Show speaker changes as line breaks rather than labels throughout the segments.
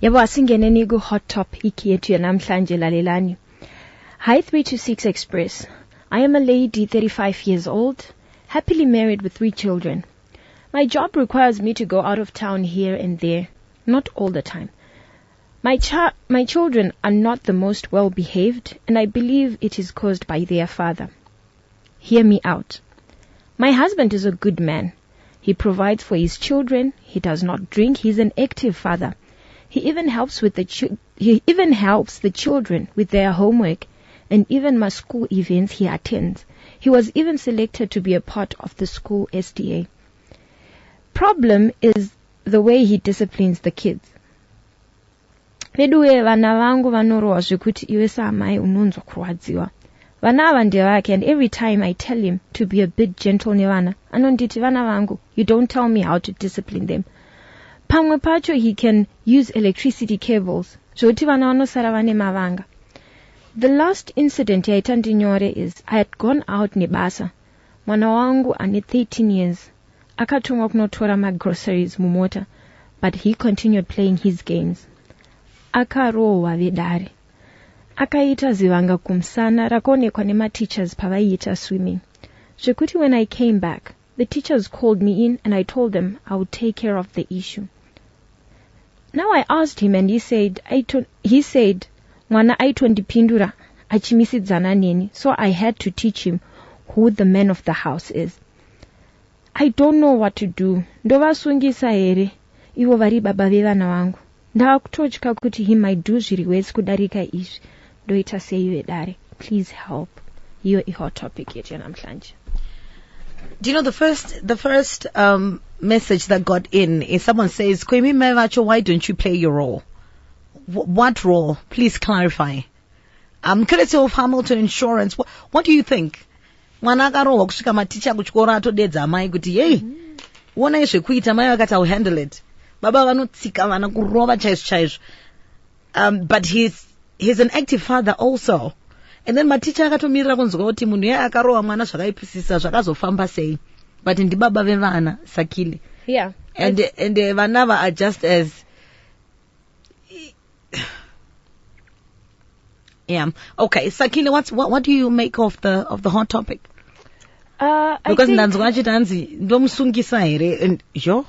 Yabo asingene ku hot topic yetu ya namhlanje lalelani. Hi 326 Express. I am a lady 35 years old, happily married with 3 children. My job requires me to go out of town here and there, not all the time. My children are not the most well behaved, and I believe it is caused by their father. Hear me out. My husband is a good man. He provides for his children. He does not drink. He's an active father. He even helps the children with their homework and even my school events he attends. He was even selected to be a part of the school SDA. Problem is the way he disciplines the kids. Veduwe vana vangu vanorowa zvekuti iwe samai unonzwa kurwadziwa. Vana ava ndevake, and every time I tell him to be a bit gentle nevana, anonditi vana vangu, you don't tell me how to discipline them. Pamwe pacho he can use electricity cables. Zvoti vana vanosara vane mavanga. The last incident yaita ndinyore is I had gone out nebasa. Mwana wangu ane 13 years. Akatumwa kunotora groceries mumota, but he continued playing his games. Akarohwa vedare. Akaita zivanga kumsana rakonekwa nema-teachers pavaiita swimming. Zvekuti when I came back, the teachers called me in and I told them I would take care of the issue. Now I asked him and he said, Mwana aitondipindura achimisidzana neni, so I had to teach him who the man of the house is. I don't know what to do. Ndovasungisa here, ivo vari baba vevana vangu. Ndakutotya kuti he might do zviri worse kudarika izvi. Ndoita sei vedare. Please help. Iyo hot topic yetu namhlanje.
Do you know the first message that got in is someone says, Kwemi Mevacho, why don't you play your role? What role? Please clarify. Courtesy of Hamilton Insurance. What do you think? Mwanakarohwa kusvika maticha kuchikora atodedza amai kuti hey, wona izvekuita mai vakati I'll handle it. Baba vanotsika vana kurova chaizvo. But he's an active father also. And then maticha akatomirira kunzwa kuti munhu iye akarohwa mwana zvakaipisisa zvakazofamba sei. But ndibaba vevana Sakile.
Yeah.
And vanava are just as yeah. Okay, Sakile, what do you make of the hot topic? Because ndanzwa chitanzi ndomsungisa here and yo.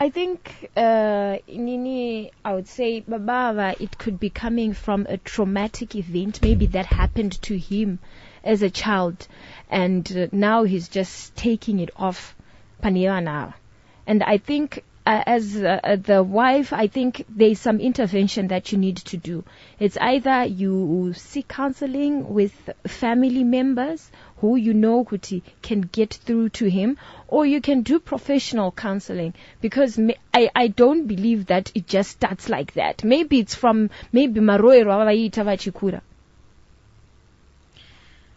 I think, Nini, I would say, Babava, it could be coming from a traumatic event. Maybe that happened to him as a child. And now he's just taking it off Paniana. And I think, as the wife, I think there's some intervention that you need to do. It's either you seek counseling with family members who you know can get through to him, or you can do professional counseling, because I don't believe that it just starts like that. Maybe it's from maroero vavaita vachikura.